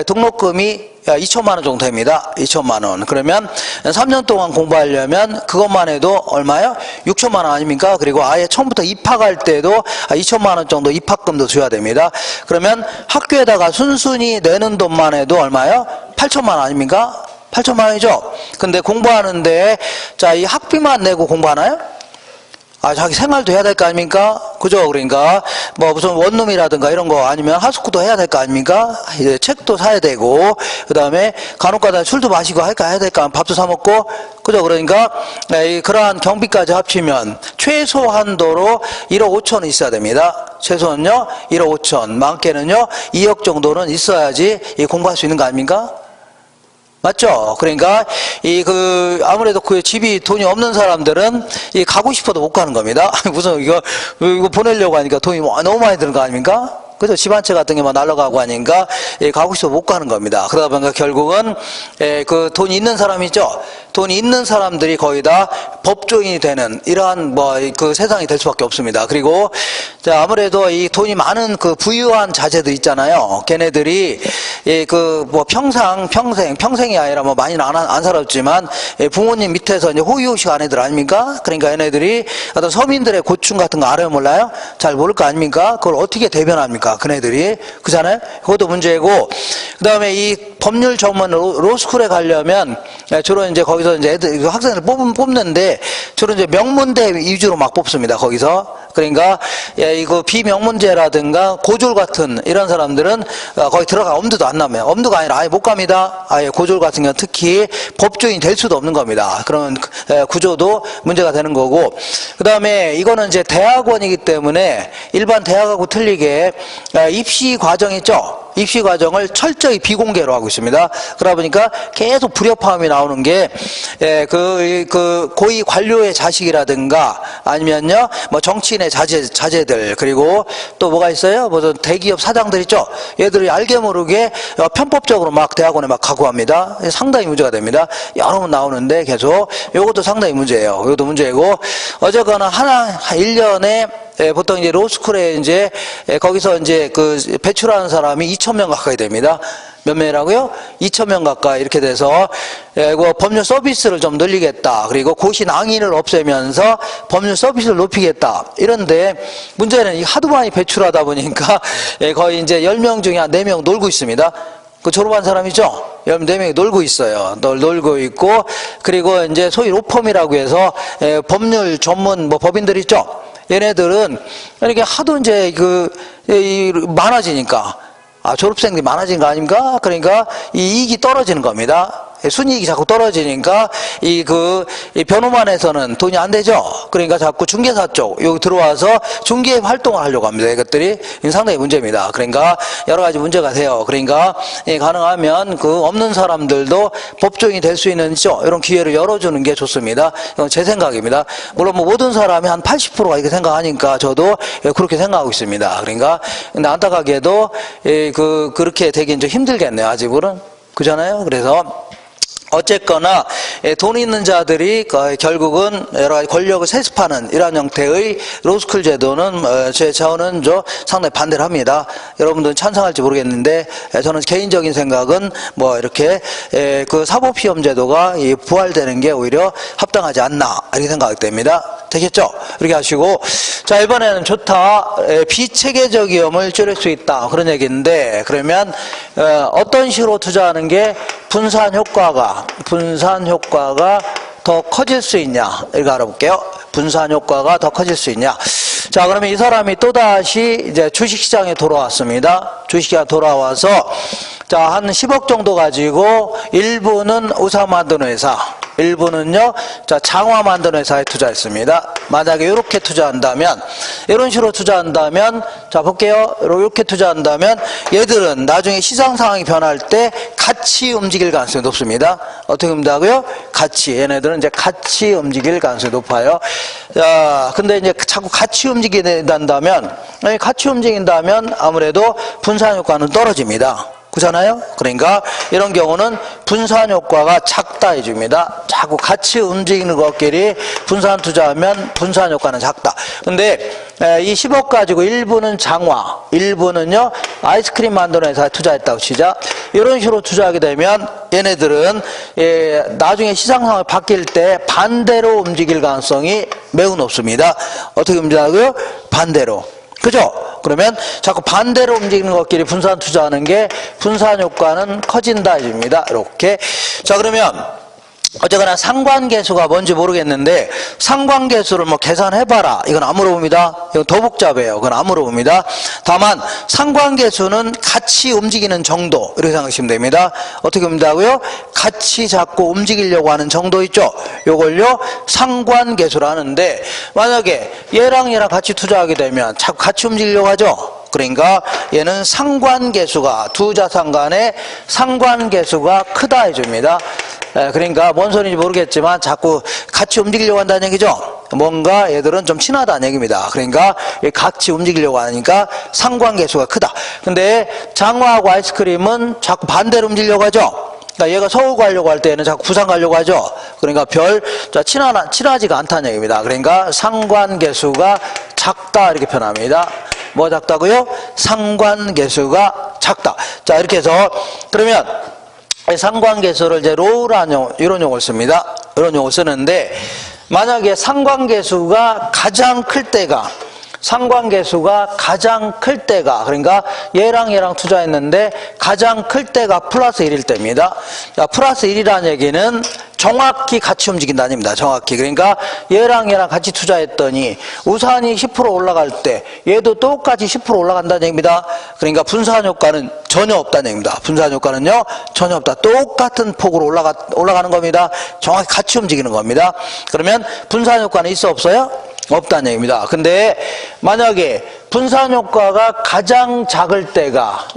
등록금이 2천만 원 정도 됩니다. 2천만 원. 그러면 3년 동안 공부하려면 그것만 해도 얼마요? 6천만 원 아닙니까? 그리고 아예 처음부터 입학할 때도 2천만 원 정도 입학금도 줘야 됩니다. 그러면 학교에다가 순순히 내는 돈만 해도 얼마요? 8천만 원 아닙니까? 8천만 원이죠. 근데 공부하는데 자, 이 학비만 내고 공부하나요? 자기 생활도 해야 될 거 아닙니까? 그죠? 그러니까, 뭐, 무슨 원룸이라든가 이런 거 아니면 하숙구도 해야 될 거 아닙니까? 이제 책도 사야 되고, 그 다음에 간혹가다 술도 마시고 해야 될까? 밥도 사먹고, 그죠? 그러니까, 그러한 경비까지 합치면 최소 한도로 1억 5천은 있어야 됩니다. 최소는요, 1억 5천. 많게는요, 2억 정도는 있어야지 공부할 수 있는 거 아닙니까? 맞죠? 그러니까 아무래도 그 집이 돈이 없는 사람들은 가고 싶어도 못 가는 겁니다. 무슨 이거 보내려고 하니까 돈이 너무 많이 드는 거 아닙니까? 그죠? 집 한 채 같은 게 막 날아가고 하니까 가고 싶어도 못 가는 겁니다. 그러다 보니까 결국은 그 돈이 있는 사람이죠. 돈이 있는 사람들이 거의 다 법조인이 되는 이러한 그 세상이 될 수밖에 없습니다. 그리고 자, 아무래도 이 돈이 많은 그 부유한 자제들 있잖아요. 걔네들이 평생이 아니라 많이는 안 살았지만 부모님 밑에서 이제 호의호식 아내들 아닙니까? 그러니까 얘네들이 어떤 서민들의 고충 같은 거 알아요, 몰라요? 잘 모를 거 아닙니까? 그걸 어떻게 대변합니까? 그네들이. 그잖아요? 그것도 문제고, 그 다음에 이 법률 전문 로스쿨에 가려면 주로 이제 거기서 이제 학생들 뽑는데 주로 이제 명문대 위주로 막 뽑습니다. 거기서. 그러니까 이거 비명문제라든가 고졸 같은 이런 사람들은 거기 들어가 엄두도 안 나면, 엄두가 아니라 아예 못 갑니다. 아예 고졸 같은 경우는 특히 법조인이 될 수도 없는 겁니다. 그러면 구조도 문제가 되는 거고, 그 다음에 이거는 이제 대학원이기 때문에 일반 대학하고 틀리게 입시 과정 있죠? 입시 과정을 철저히 비공개로 하고 있습니다. 그러다 보니까 계속 불협화음이 나오는 게, 고위 관료의 자식이라든가 아니면요, 뭐 정치인의 자제들, 그리고 또 뭐가 있어요? 무슨 대기업 사장들 있죠? 얘들이 알게 모르게 편법적으로 막 대학원에 막 가고 합니다. 상당히 문제가 됩니다. 여러 번 나오는데 계속 요것도 상당히 문제예요. 요것도 문제고, 어쨌거나 1년에 보통 이제 로스쿨에 이제 거기서 이제 배출하는 사람이 2,000명 가까이 됩니다. 몇 명이라고요? 2,000명 가까이 이렇게 돼서 법률 서비스를 좀 늘리겠다. 그리고 고시 낭인을 없애면서 법률 서비스를 높이겠다. 이런데 문제는 하도 많이 배출하다 보니까 거의 이제 10명 중에 한 4명 놀고 있습니다. 그 졸업한 사람이죠? 14명이 놀고 있어요. 놀고 있고, 그리고 이제 소위 로펌이라고 해서 법률 전문 법인들 있죠? 얘네들은 이렇게 하도 이제 많아지니까, 졸업생들이 많아진 거 아닙니까? 그러니까 이 이익이 떨어지는 겁니다. 순이익이 자꾸 떨어지니까 이 변호만에서는 돈이 안 되죠. 그러니까 자꾸 중개사 쪽 여기 들어와서 중개 활동을 하려고 합니다. 이것들이 상당히 문제입니다. 그러니까 여러 가지 문제가 돼요. 그러니까 가능하면 없는 사람들도 법조인이 될 수 있는 이런 기회를 열어주는 게 좋습니다. 이건 제 생각입니다. 물론 모든 사람이 한 80%가 이렇게 생각하니까 저도 그렇게 생각하고 있습니다. 그러니까 근데 안타깝게도 그렇게 되긴 좀 힘들겠네요. 아직은. 그잖아요. 그래서 어쨌거나 돈 있는 자들이 결국은 여러 가지 권력을 세습하는 이러한 형태의 로스쿨 제도는 저는 상당히 반대를 합니다. 여러분들은 찬성할지 모르겠는데 저는 개인적인 생각은 이렇게 사법시험 제도가 부활되는 게 오히려 합당하지 않나 이렇게 생각됩니다. 되겠죠? 이렇게 하시고, 자, 이번에는 좋다. 비체계적 위험을 줄일 수 있다. 그런 얘기인데, 그러면 어떤 식으로 투자하는 게 분산 효과가 더 커질 수 있냐? 이거 알아볼게요. 분산 효과가 더 커질 수 있냐? 자, 그러면 이 사람이 또다시 이제 주식시장에 돌아왔습니다. 주식시장에 돌아와서, 자, 한 10억 정도 가지고 일부는 우사 만드는 회사, 일부는요, 자, 장화 만드는 회사에 투자했습니다. 만약에 이렇게 투자한다면, 이런 식으로 투자한다면, 자, 볼게요. 이렇게 투자한다면, 얘들은 나중에 시장 상황이 변할 때 같이 움직일 가능성이 높습니다. 어떻게 움직인다고요? 같이. 얘네들은 이제 같이 움직일 가능성이 높아요. 자, 근데 이제 자꾸 같이 움직인다면 아무래도 분산 효과는 떨어집니다. 그잖아요? 그러니까 이런 경우는 분산 효과가 작다 해줍니다. 자꾸 같이 움직이는 것끼리 분산 투자하면 분산 효과는 작다. 근데 이 10억 가지고 일부는 장화, 일부는요 아이스크림 만드는 회사에 투자했다고 치자. 이런 식으로 투자하게 되면 얘네들은 나중에 시장 상황이 바뀔 때 반대로 움직일 가능성이 매우 높습니다. 어떻게 움직이냐고요? 반대로. 그죠? 그러면 자꾸 반대로 움직이는 것끼리 분산 투자하는 게 분산 효과는 커진다 이겁니다. 이렇게. 자, 그러면 어쨌거나 상관계수가 뭔지 모르겠는데 상관계수를 뭐 계산해봐라 이건 안 물어봅니다. 이건 더 복잡해요. 그건 안 물어봅니다. 다만 상관계수는 같이 움직이는 정도 이렇게 생각하시면 됩니다. 어떻게 움직인다고요? 같이 자꾸 움직이려고 하는 정도 있죠. 요걸요 상관계수라 하는데 만약에 얘랑 같이 투자하게 되면 자꾸 같이 움직이려고 하죠. 그러니까 얘는 상관계수가 두 자산 간의 상관계수가 크다 해줍니다. 그러니까 뭔 소리인지 모르겠지만 자꾸 같이 움직이려고 한다는 얘기죠. 뭔가 얘들은 좀 친하다는 얘기입니다. 그러니까 같이 움직이려고 하니까 상관계수가 크다. 근데 장화하고 아이스크림은 자꾸 반대로 움직이려고 하죠. 그러니까 얘가 서울 가려고 할 때는 자꾸 부산 가려고 하죠. 그러니까 친하지가 않다는 얘기입니다. 그러니까 상관계수가 작다 이렇게 표현합니다. 뭐 작다고요? 상관계수가 작다. 자, 이렇게 해서 그러면 상관계수를 이제 로우라는 이런 용어를 씁니다. 이런 용어를 쓰는데 만약에 상관계수가 가장 클 때가 그러니까 얘랑 투자했는데 가장 클 때가 플러스 1일 때입니다. 자, 플러스 1이라는 얘기는 정확히 같이 움직인다는 얘기입니다. 정확히. 그러니까 얘랑 같이 투자했더니 우산이 10% 올라갈 때 얘도 똑같이 10% 올라간다는 얘기입니다. 그러니까 분산 효과는 전혀 없다는 얘기입니다. 분산 효과는요 전혀 없다. 똑같은 폭으로 올라가는 겁니다. 정확히 같이 움직이는 겁니다. 그러면 분산 효과는 있어 없어요? 없다는 얘기입니다. 근데 만약에 분산 효과가 가장 작을 때가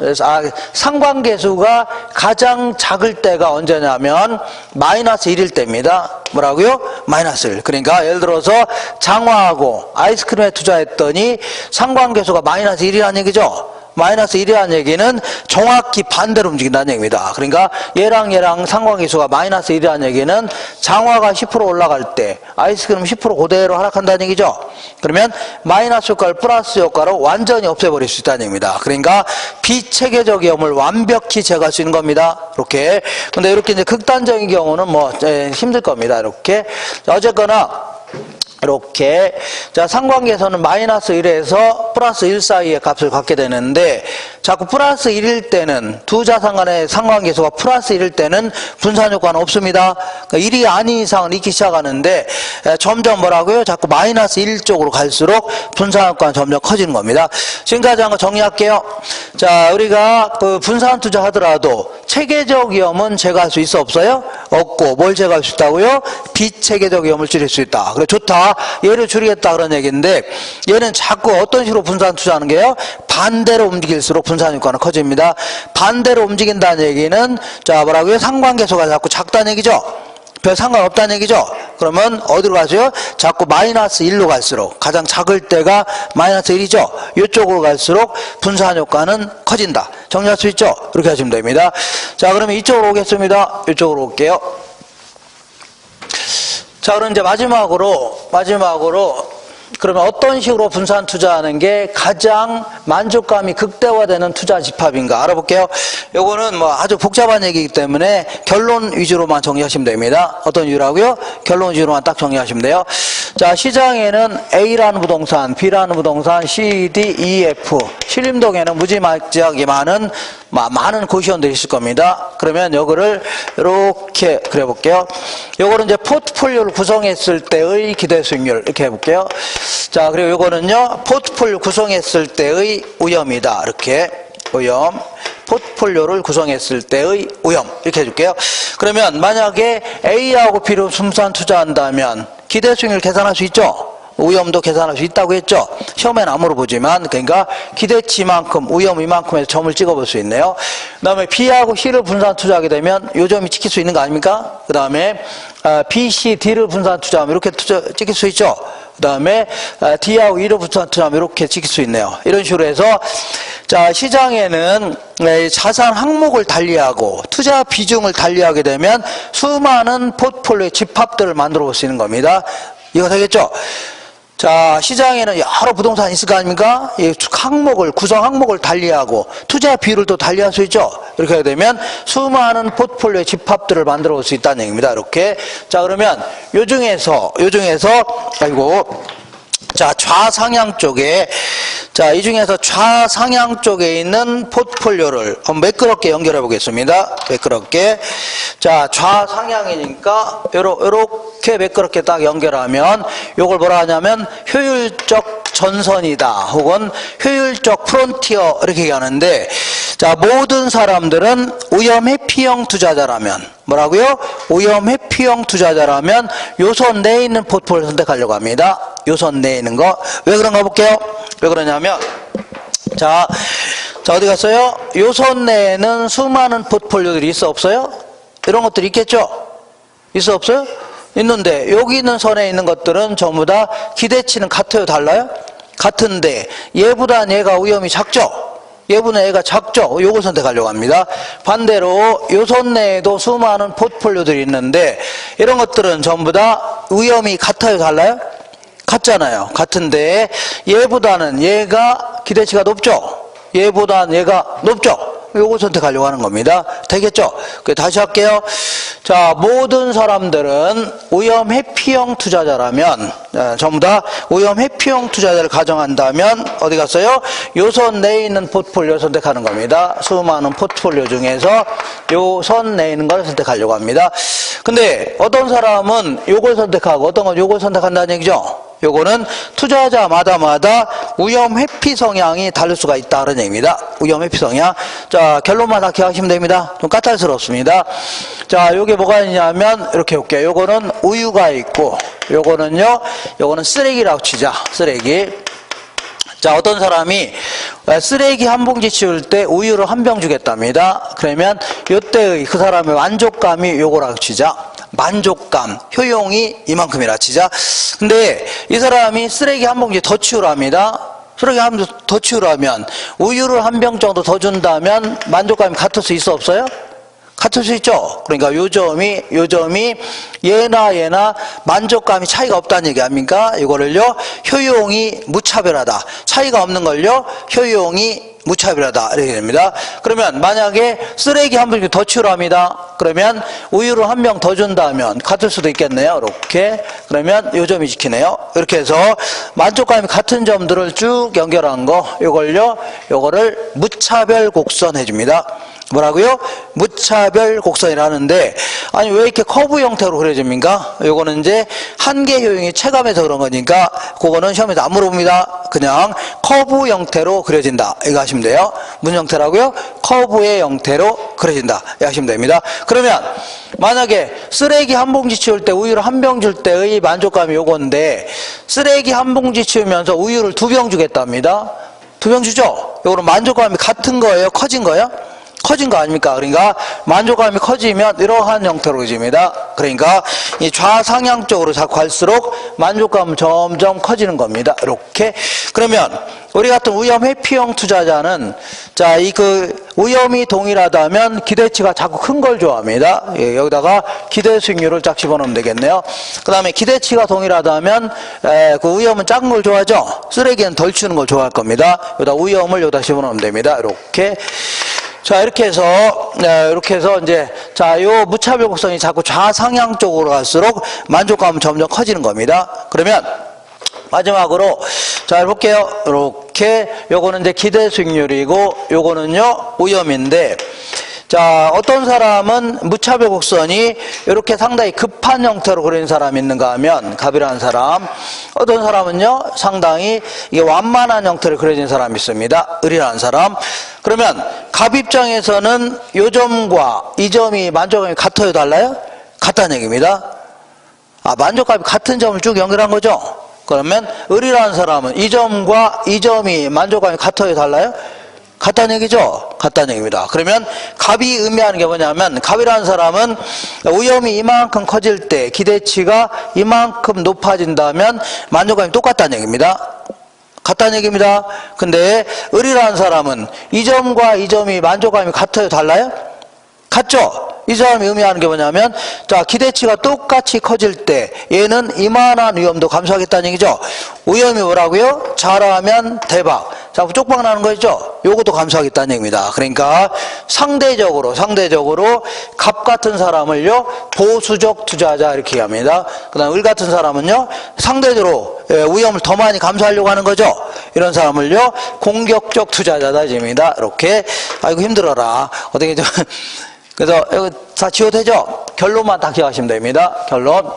상관계수가 가장 작을 때가 언제냐면 마이너스 1일 때입니다. 뭐라고요? 마이너스 1. 그러니까 예를 들어서 장화하고 아이스크림에 투자했더니 상관계수가 마이너스 1이라는 얘기죠. 마이너스 1이라는 얘기는 정확히 반대로 움직인다는 얘기입니다. 그러니까 얘랑 상관계수가 마이너스 1이라는 얘기는 장화가 10% 올라갈 때 아이스크림 10% 그대로 하락한다는 얘기죠. 그러면 마이너스 효과를 플러스 효과로 완전히 없애버릴 수 있다는 얘기입니다. 그러니까 비체계적 위험을 완벽히 제거할 수 있는 겁니다. 이렇게. 근데 이렇게 이제 극단적인 경우는 뭐 힘들 겁니다. 이렇게. 자, 어쨌거나 이렇게. 자, 상관계에서는 마이너스 1에서 플러스 1 사이의 값을 갖게 되는데 자꾸 플러스 1일 때는 두 자산 간의 상관계수가 플러스 1일 때는 분산 효과는 없습니다. 그러니까 1이 아닌 이상은 있기 시작하는데 점점 뭐라고요? 자꾸 마이너스 1 쪽으로 갈수록 분산 효과는 점점 커지는 겁니다. 지금까지 한 거 정리할게요. 자, 우리가 그 분산 투자 하더라도 체계적 위험은 제거할 수 있어 없어요? 없고 뭘 제거할 수 있다고요? 비체계적 위험을 줄일 수 있다. 그래 좋다. 얘를 줄이겠다 그런 얘기인데 얘는 자꾸 어떤 식으로 분산 투자하는 게요? 반대로 움직일수록 분산 효과는 커집니다. 반대로 움직인다는 얘기는 자 뭐라고요? 상관계수가 자꾸 작다는 얘기죠. 별 상관없다는 얘기죠. 그러면 어디로 가세요? 자꾸 마이너스 1로 갈수록 가장 작을 때가 마이너스 1이죠. 이쪽으로 갈수록 분산 효과는 커진다. 정리할 수 있죠? 이렇게 하시면 됩니다. 자, 그러면 이쪽으로 오겠습니다. 이쪽으로 올게요. 자, 그럼 이제 마지막으로 그러면 어떤 식으로 분산 투자하는 게 가장 만족감이 극대화되는 투자 집합인가 알아볼게요. 요거는 뭐 아주 복잡한 얘기이기 때문에 결론 위주로만 정리하시면 됩니다. 어떤 이유라고요? 결론 위주로만 딱 정리하시면 돼요. 자, 시장에는 A라는 부동산, B라는 부동산, C, D, E, F 신림동에는 무지막지하게 많은 고시원들이 있을 겁니다. 그러면 요거를 이렇게 그려볼게요. 요거는 이제 포트폴리오를 구성했을 때의 기대 수익률 이렇게 해볼게요. 자, 그리고 요거는요 포트폴리오 구성했을 때의 위험이다. 이렇게 위험. 포트폴리오를 구성했을 때의 위험 이렇게 해줄게요. 그러면 만약에 A하고 B로 분산 투자한다면 기대 수익률 계산할 수 있죠? 위험도 계산할 수 있다고 했죠. 시험에는 안 물어보지만 그러니까 기대치만큼 위험 이만큼에서 점을 찍어볼 수 있네요. 그 다음에 B하고 C를 분산 투자하게 되면 요 점이 찍힐 수 있는 거 아닙니까? 그 다음에 B, C, D를 분산 투자하면 이렇게 찍힐 수 있죠. 그 다음에 D하고 E를 분산 투자하면 이렇게 찍힐 수 있네요. 이런 식으로 해서 자, 시장에는 자산 항목을 달리하고 투자 비중을 달리하게 되면 수많은 포트폴리오의 집합들을 만들어 볼 수 있는 겁니다. 이거 되겠죠? 자, 시장에는 여러 부동산이 있을 거 아닙니까? 이 구성 항목을 달리하고 투자 비율을 또 달리할 수 있죠. 이렇게 하게 되면 수많은 포트폴리오의 집합들을 만들어 볼 수 있다는 얘기입니다. 이렇게. 자, 그러면 요 중에서 아이고. 자, 좌상향 쪽에, 자, 이 중에서 좌상향 쪽에 있는 포트폴리오를 한번 매끄럽게 연결해 보겠습니다. 매끄럽게. 자, 좌상향이니까, 요렇게 매끄럽게 딱 연결하면, 요걸 뭐라 하냐면, 효율적 전선이다. 혹은 효율적 프론티어, 이렇게 얘기하는데, 자, 모든 사람들은 오염 회피형 투자자라면, 뭐라고요? 오염 회피형 투자자라면 요선 내에 있는 포트폴리오를 선택하려고 합니다. 요선 내에 있는 거. 왜 그런가 볼게요. 왜 그러냐면, 자, 어디 갔어요? 요선 내에는 수많은 포트폴리오들이 있어 없어요? 이런 것들이 있겠죠? 있어 없어요? 있는데 여기 있는 선에 있는 것들은 전부 다 기대치는 같아요? 달라요? 같은데 얘보다 얘가 위험이 작죠? 얘보다 얘가 작죠? 요걸 선택하려고 합니다. 반대로 요선 내에도 수많은 포트폴리오들이 있는데 이런 것들은 전부 다 위험이 같아요? 달라요? 같잖아요. 같은데 얘보다는 얘가 기대치가 높죠? 얘보다는 얘가 높죠? 요걸 선택하려고 하는 겁니다. 되겠죠? 다시 할게요. 자, 모든 사람들은 오염 회피형 투자자라면, 전부 다 오염 회피형 투자자를 가정한다면, 어디 갔어요? 요선 내에 있는 포트폴리오 선택하는 겁니다. 수많은 포트폴리오 중에서 요선 내에 있는 걸 선택하려고 합니다. 근데 어떤 사람은 요걸 선택하고 어떤 건 요걸 선택한다는 얘기죠? 요거는 투자자마다 위험 회피 성향이 다를 수가 있다 그런 얘기입니다. 위험 회피 성향. 자, 결론만 다 기억하시면 됩니다. 좀 까탈스럽습니다. 자, 요게 뭐가 있냐면 이렇게 볼게요. 요거는 우유가 있고 요거는 쓰레기라고 치자. 쓰레기. 자, 어떤 사람이 쓰레기 한 봉지 치울 때 우유를 한 병 주겠답니다. 그러면 요때의 그 사람의 만족감이 요거라고 치자. 만족감, 효용이 이만큼이라 치자. 근데 이 사람이 쓰레기 한 봉지 더 치우랍니다. 쓰레기 한 봉지 더 치우라면 우유를 한 병 정도 더 준다면 만족감이 같을 수 있어 없어요? 같을 수 있죠. 그러니까 요 점이 얘나 만족감이 차이가 없다는 얘기 아닙니까? 이거를요, 효용이 무차별하다. 차이가 없는 걸요, 효용이 무차별하다. 이렇게 됩니다. 그러면 만약에 쓰레기 한 봉지 더 치우랍니다. 그러면 우유를 한 병 더 준다면 같을 수도 있겠네요. 이렇게. 그러면 요 점이 지키네요. 이렇게 해서 만족감이 같은 점들을 쭉 연결한 거, 요거를 무차별 곡선 해줍니다. 뭐라고요? 무차별 곡선이라는데, 아니 왜 이렇게 커브 형태로 그려집니까? 요거는 이제 한계 효용이 체감해서 그런 거니까 그거는 시험에서 안 물어봅니다. 그냥 커브 형태로 그려진다. 이거 하시면 돼요. 무슨 형태라고요? 커브의 형태로 그려진다. 이거 하시면 됩니다. 그러면 만약에 쓰레기 한 봉지 치울 때 우유를 한 병 줄 때의 만족감이 요건데 쓰레기 한 봉지 치우면서 우유를 2병 주겠답니다. 2병 주죠? 요거는 만족감이 같은 거예요? 커진 거예요? 커진 거 아닙니까? 그러니까 만족감이 커지면 이러한 형태로 그려집니다. 그러니까 이 좌상향 쪽으로 자꾸 갈수록 만족감은 점점 커지는 겁니다. 이렇게. 그러면 우리 같은 위험 회피형 투자자는 자, 위험이 동일하다면 기대치가 자꾸 큰 걸 좋아합니다. 예, 여기다가 기대 수익률을 쫙 집어넣으면 되겠네요. 그 다음에 기대치가 동일하다면 그 위험은 작은 걸 좋아하죠. 쓰레기는 덜 치우는 걸 좋아할 겁니다. 여기다 위험을 여기다 집어넣으면 됩니다. 이렇게. 자, 이렇게 해서 이제, 자, 요 무차별 곡선이 자꾸 좌상향 쪽으로 갈수록 만족감은 점점 커지는 겁니다. 그러면, 마지막으로, 자, 볼게요. 이렇게, 요거는 이제 기대 수익률이고, 요거는요, 위험인데, 자, 어떤 사람은 무차별 곡선이 이렇게 상당히 급한 형태로 그리는 사람이 있는가 하면, 갑이라는 사람. 어떤 사람은요, 상당히 이게 완만한 형태로 그려진 사람이 있습니다. 을이라는 사람. 그러면 갑 입장에서는 요 점과 이 점이 만족감이 같아요? 달라요? 같다는 얘기입니다. 아, 만족감이 같은 점을 쭉 연결한 거죠? 그러면 을이라는 사람은 이 점과 이 점이 만족감이 같아요? 달라요? 같다는 얘기죠? 같다는 얘기입니다. 그러면 갑이 의미하는 게 뭐냐면 갑이라는 사람은 위험이 이만큼 커질 때 기대치가 이만큼 높아진다면 만족감이 똑같다는 얘기입니다. 같다는 얘기입니다. 근데 을이라는 사람은 이 점과 이 점이 만족감이 같아요? 달라요? 같죠? 이 사람이 의미하는 게 뭐냐면 자, 기대치가 똑같이 커질 때 얘는 이만한 위험도 감수하겠다는 얘기죠. 위험이 뭐라고요? 잘하면 대박. 자꾸 쪽박 나는 거 있죠? 요것도 감수하겠다는 얘기입니다. 그러니까 상대적으로 갑 같은 사람을요, 보수적 투자자 이렇게 합니다. 그 다음 을 같은 사람은요, 상대적으로 위험을 더 많이 감수하려고 하는 거죠. 이런 사람을요, 공격적 투자자다 입니다. 이렇게. 아이고 힘들어라. 어떻게 좀 그래서 이거 다 지워도 되죠? 결론만 딱 기억하시면 됩니다. 결론.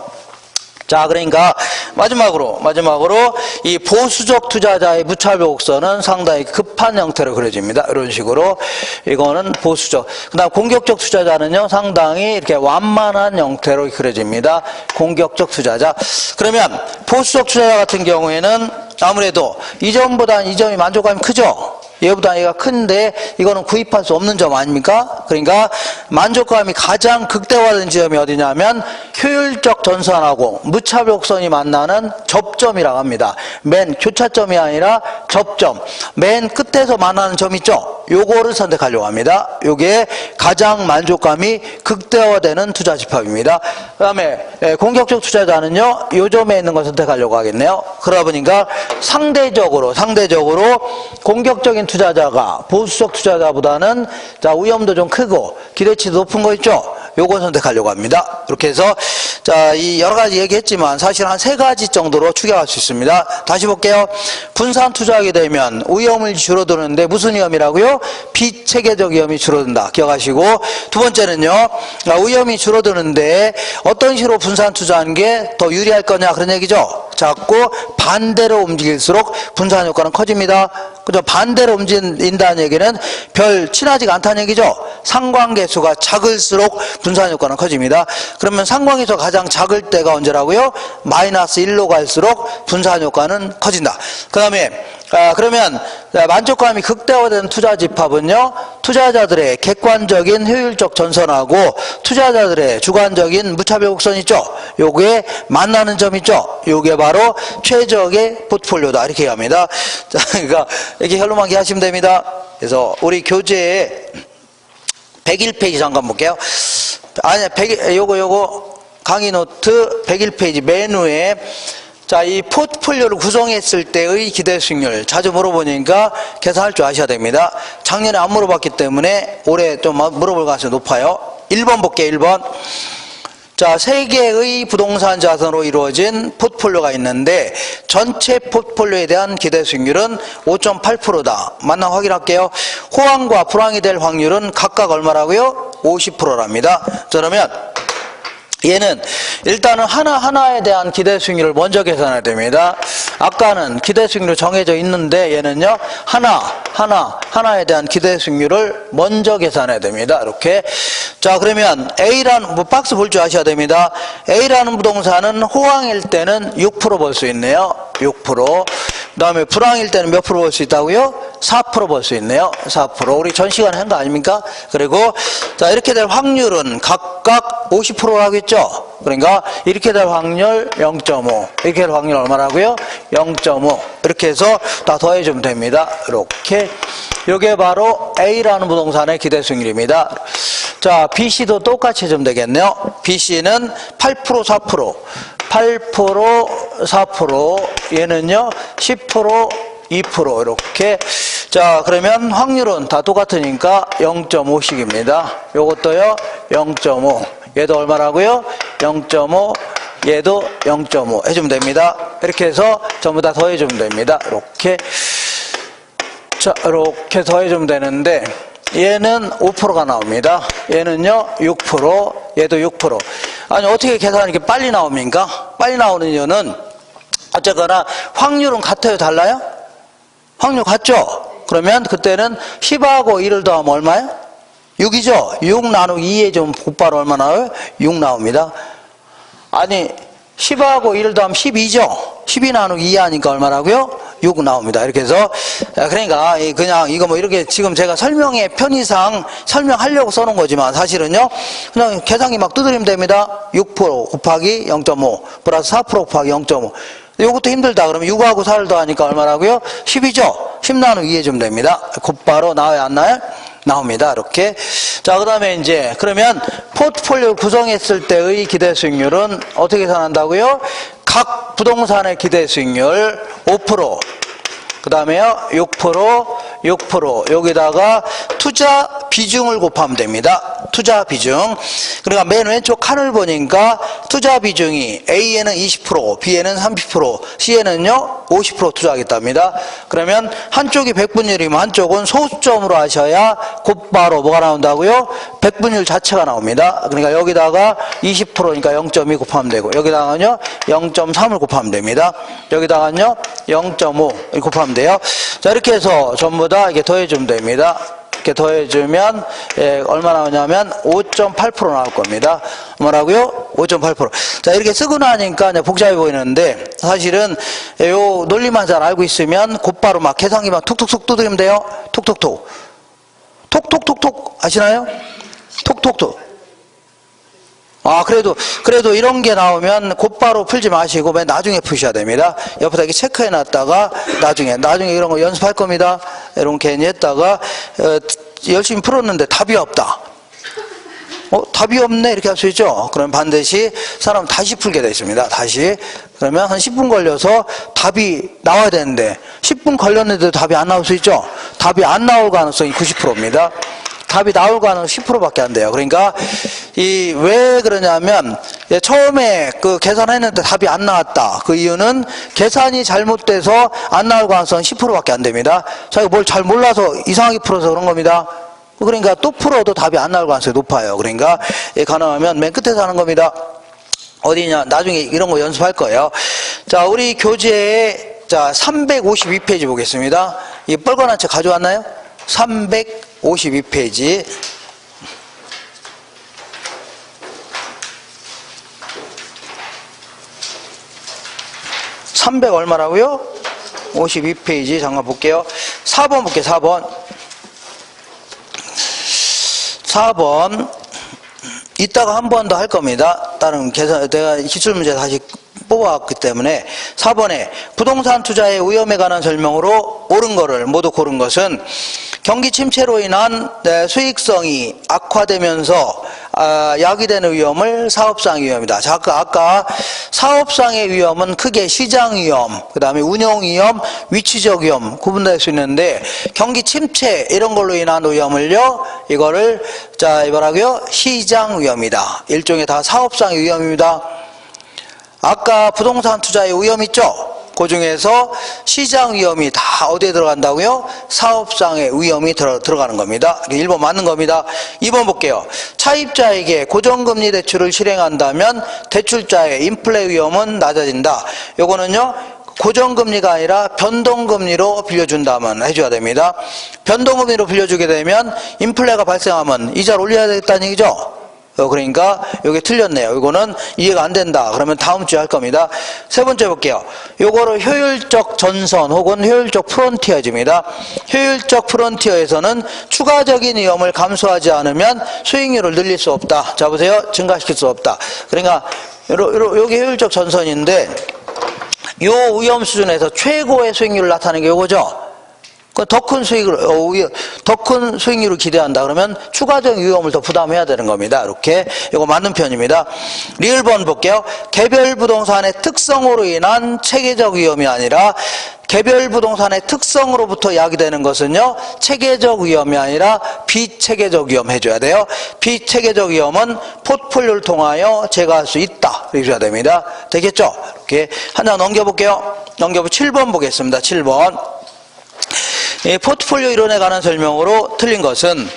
자, 그러니까 마지막으로 이 보수적 투자자의 무차별 곡선은 상당히 급한 형태로 그려집니다. 이런 식으로 이거는 보수적. 그다음 공격적 투자자는요, 상당히 이렇게 완만한 형태로 그려집니다. 공격적 투자자. 그러면 보수적 투자자 같은 경우에는 아무래도 이점보다는 이 점이 만족감이 크죠. 얘보다 얘가 큰데 이거는 구입할 수 없는 점 아닙니까? 그러니까 만족감이 가장 극대화된 지점이 어디냐면 효율적 전선하고 무차별 곡선이 만나는 접점이라고 합니다. 맨 교차점이 아니라 접점. 맨 끝에서 만나는 점 있죠? 요거를 선택하려고 합니다. 요게 가장 만족감이 극대화되는 투자 집합입니다. 그 다음에 공격적 투자자는요, 요 점에 있는 걸 선택하려고 하겠네요. 그러다 보니까 상대적으로 공격적인 투자자가 보수적 투자자보다는 자, 위험도 좀 크고 기대치도 높은 거 있죠? 요거 선택하려고 합니다. 이렇게 해서 자, 이 여러 가지 얘기했지만 사실 한 3가지 정도로 추격할 수 있습니다. 다시 볼게요. 분산 투자하게 되면 위험이 줄어드는데 무슨 위험이라고요? 비체계적 위험이 줄어든다. 기억하시고, 두 번째는요, 위험이 줄어드는데 어떤 식으로 분산 투자하는 게 더 유리할 거냐 그런 얘기죠. 자꾸 반대로 움직일수록 분산 효과는 커집니다. 그죠? 반대로 움직인다는 얘기는 별 친하지가 않다는 얘기죠. 상관계수가 작을수록 분산 효과는 커집니다. 그러면 상관계수가 가장 작을 때가 언제라고요? 마이너스 1로 갈수록 분산 효과는 커진다. 그 다음에 그러면 만족감이 극대화된 투자 집합은요, 투자자들의 객관적인 효율적 전선하고 투자자들의 주관적인 무차별 곡선 있죠? 요게 만나는 점 있죠? 요게 바로 최적의 포트폴리오다. 이렇게 합니다. 자, 그러니까 이렇게 결론만 기하시면 됩니다. 그래서 우리 교재에 101페이지 잠깐 볼게요. 아니, 요거 강의 노트 101페이지 메뉴에 자, 이 포트폴리오를 구성했을 때의 기대 수익률 자주 물어보니까 계산할 줄 아셔야 됩니다. 작년에 안 물어봤기 때문에 올해 좀 물어볼 가능성이 높아요. 1번 볼게요. 1번. 자, 3개의 부동산 자산으로 이루어진 포트폴리오가 있는데 전체 포트폴리오에 대한 기대 수익률은 5.8%다. 맞나 확인할게요. 호황과 불황이 될 확률은 각각 얼마라고요? 50%랍니다. 그러면 얘는 일단은 하나하나에 대한 기대 수익률을 먼저 계산해야 됩니다. 아까는 기대 수익률 정해져 있는데 얘는요, 하나에 대한 기대 수익률을 먼저 계산해야 됩니다. 이렇게. 자, 그러면 A라는, 박스 볼 줄 아셔야 됩니다. A라는 부동산은 호황일 때는 6% 벌 수 있네요. 6%. 그 다음에 불황일 때는 몇 프로 벌 수 있다고요? 4% 벌 수 있네요. 4%. 우리 전 시간에 한 거 아닙니까? 그리고 자, 이렇게 될 확률은 각각 50%라고 했죠? 그러니까 이렇게 될 확률 0.5, 이렇게 될 확률 얼마라고요? 0.5. 이렇게 해서 다 더해주면 됩니다. 이렇게. 이게 바로 A라는 부동산의 기대 수익률입니다. 자, BC도 똑같이 해주면 되겠네요. BC는 8%, 4%. 8%, 4%, 얘는요, 10%, 2% 이렇게. 자, 그러면 확률은 다 똑같으니까 0.5씩입니다. 요것도요, 0.5. 얘도 얼마라고요? 0.5. 얘도 0.5 해주면 됩니다. 이렇게 해서 전부 다 더해주면 됩니다. 이렇게. 자, 이렇게 더해주면 되는데, 얘는 5%가 나옵니다. 얘는요, 6%, 얘도 6%. 아니, 어떻게 계산이 이렇게 빨리 나옵니까? 빨리 나오는 이유는, 어쨌거나, 확률은 같아요, 달라요? 확률 같죠? 그러면 그때는 10하고 1을 더하면 얼마예요? 6이죠? 6 나누기 2에 좀 곧바로 얼마 나와요? 6 나옵니다. 아니, 10하고 1을 더하면 12죠? 12 나누기 2 하니까 얼마라고요? 6 나옵니다. 이렇게 해서, 그러니까, 그냥 이거 뭐 이렇게 지금 제가 설명의 편의상 설명하려고 써놓은 거지만 사실은요, 그냥 계산기 막 두드리면 됩니다. 6% 곱하기 0.5 플러스 4% 곱하기 0.5. 요것도 힘들다. 그러면 6하고 4를 더하니까 얼마라고요? 10이죠? 10 나누기 2 해주면 됩니다. 곧바로 나와요, 안 나와요? 나옵니다. 이렇게. 자, 그 다음에 이제, 그러면 포트폴리오를 구성했을 때의 기대 수익률은 어떻게 계산한다고요? 각 부동산의 기대 수익률 5%, 그 다음에요 6%, 여기다가 투자 비중을 곱하면 됩니다. 투자 비중. 그러니까 맨 왼쪽 칸을 보니까 투자 비중이 A에는 20%, B에는 30%, C에는요 50% 투자하겠답니다. 그러면 한쪽이 100분율이면 한쪽은 소수점으로 하셔야 곧바로 뭐가 나온다고요? 100분율 자체가 나옵니다. 그러니까 여기다가 20%니까 0.2 곱하면 되고, 여기다가는요 0.3을 곱하면 됩니다. 여기다가는요 0.5 곱하면 돼요. 자, 이렇게 해서 전부 다 이게 더해주면 됩니다. 이렇게 더해주면 얼마 나오냐면 5.8% 나올 겁니다. 뭐라고요? 5.8%. 자, 이렇게 쓰고 나니까 이제 복잡해 보이는데, 사실은 요 논리만 잘 알고 있으면 곧바로 막 계산기만 톡톡톡 두드리면 돼요. 톡톡톡. 톡톡톡톡 아시나요? 톡톡톡. 아, 그래도 이런 게 나오면 곧바로 풀지 마시고 맨 나중에 푸셔야 됩니다. 옆에다 이렇게 체크해 놨다가 나중에 이런 거 연습할 겁니다. 이런 괜히 했다가 열심히 풀었는데 답이 없다. 답이 없네 이렇게 할 수 있죠. 그럼 반드시 사람 다시 풀게 되어 있습니다. 다시. 그러면 한 10분 걸려서 답이 나와야 되는데 10분 걸렸는데도 답이 안 나올 수 있죠. 답이 안 나올 가능성이 90%입니다. 답이 나올 가능성은 10%밖에 안 돼요. 그러니까 왜 그러냐면 처음에 그 계산했는데 답이 안 나왔다. 그 이유는 계산이 잘못돼서 안 나올 가능성은 10%밖에 안 됩니다. 자기가 뭘 잘 몰라서 이상하게 풀어서 그런 겁니다. 그러니까 또 풀어도 답이 안 나올 가능성이 높아요. 그러니까 가능하면 맨 끝에서 하는 겁니다. 어디냐? 나중에 이런 거 연습할 거예요. 자, 우리 교재에 자 352페이지 보겠습니다. 이 빨간한 책 가져왔나요? 352페이지. 300 얼마라고요? 52페이지 잠깐 볼게요. 4번 볼게요. 4번 이따가 한 번 더 할 겁니다. 다른 계산, 내가 기출문제 다시 뽑아왔기 때문에 4번에 부동산 투자의 위험에 관한 설명으로 옳은 거를 모두 고른 것은 경기 침체로 인한 수익성이 악화되면서 야기되는 위험을 사업상 위험이다. 자, 아까 사업상의 위험은 크게 시장 위험, 그 다음에 운영 위험, 위치적 위험 구분될 수 있는데 경기 침체 이런 걸로 인한 위험을요, 이거를 자 뭐라고요? 시장 위험이다. 일종의 다 사업상의 위험입니다. 아까 부동산 투자의 위험 있죠? 그 중에서 시장 위험이 다 어디에 들어간다고요? 사업상의 위험이 들어가는 겁니다. 1번 맞는 겁니다. 2번 볼게요. 차입자에게 고정금리 대출을 실행한다면 대출자의 인플레 위험은 낮아진다. 요거는요, 고정금리가 아니라 변동금리로 빌려준다면 해줘야 됩니다. 변동금리로 빌려주게 되면 인플레가 발생하면 이자를 올려야 되겠다는 얘기죠? 그러니까 이게 틀렸네요. 이거는 이해가 안 된다. 그러면 다음 주에 할 겁니다. 세 번째 볼게요. 요거를 효율적 전선 혹은 효율적 프론티어즈입니다. 효율적 프론티어에서는 추가적인 위험을 감수하지 않으면 수익률을 늘릴 수 없다. 자 보세요. 증가시킬 수 없다. 그러니까 요게 효율적 전선인데 요 위험 수준에서 최고의 수익률을 나타내는 게 요거죠. 더 큰 수익률을 기대한다. 그러면 추가적인 위험을 더 부담해야 되는 겁니다. 이렇게. 이거 맞는 편입니다. 리을번 볼게요. 개별 부동산의 특성으로 인한 체계적 위험이 아니라 개별 부동산의 특성으로부터 야기되는 것은요, 체계적 위험이 아니라 비체계적 위험 해줘야 돼요. 비체계적 위험은 포트폴리오를 통하여 제거할 수 있다. 해줘야 됩니다. 되겠죠? 이렇게. 한 장 넘겨볼게요. 7번 보겠습니다. 7번. 포트폴리오 이론에 관한 설명으로 틀린 것은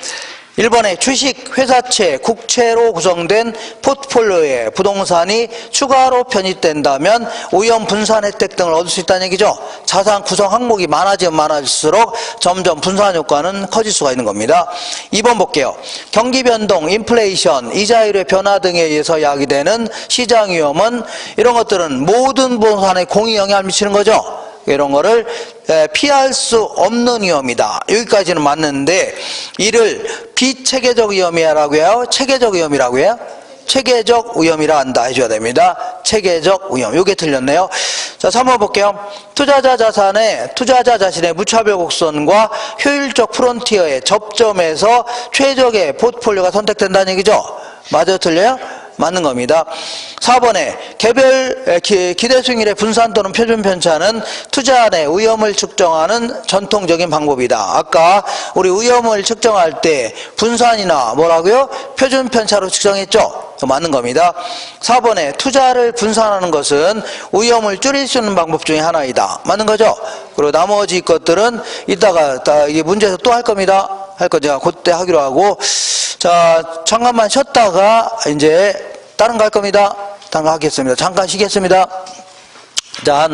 1번에 주식, 회사채, 국채로 구성된 포트폴리오에 부동산이 추가로 편입된다면 오염 분산 혜택 등을 얻을 수 있다는 얘기죠. 자산 구성 항목이 많아지면 많아질수록 점점 분산 효과는 커질 수가 있는 겁니다. 2번 볼게요. 경기 변동, 인플레이션, 이자율의 변화 등에 의해서 야기되는 시장 위험은 이런 것들은 모든 부동산에 공히 영향을 미치는 거죠. 이런 거를 피할 수 없는 위험이다. 여기까지는 맞는데 이를 비체계적 위험이라고 해요? 체계적 위험이라고 해요? 체계적 위험이라 한다 해줘야 됩니다. 체계적 위험. 요게 틀렸네요. 자, 3번 볼게요. 투자자 자신의 무차별 곡선과 효율적 프론티어의 접점에서 최적의 포트폴리오가 선택된다는 얘기죠. 맞아요? 틀려요? 맞는 겁니다. 4번에 개별 기대수익률의 분산 또는 표준 편차는 투자안의 위험을 측정하는 전통적인 방법이다. 아까 우리 위험을 측정할 때 분산이나 뭐라고요? 표준 편차로 측정했죠? 맞는 겁니다. 4번에 투자를 분산하는 것은 위험을 줄일 수 있는 방법 중에 하나이다. 맞는 거죠? 그리고 나머지 것들은 이따가 이게 문제에서 또 할 겁니다. 할 거 제가 그때 하기로 하고, 자, 잠깐만 쉬었다가 이제 다른 거 할 겁니다. 다른 거 하겠습니다. 잠깐 쉬겠습니다. 자,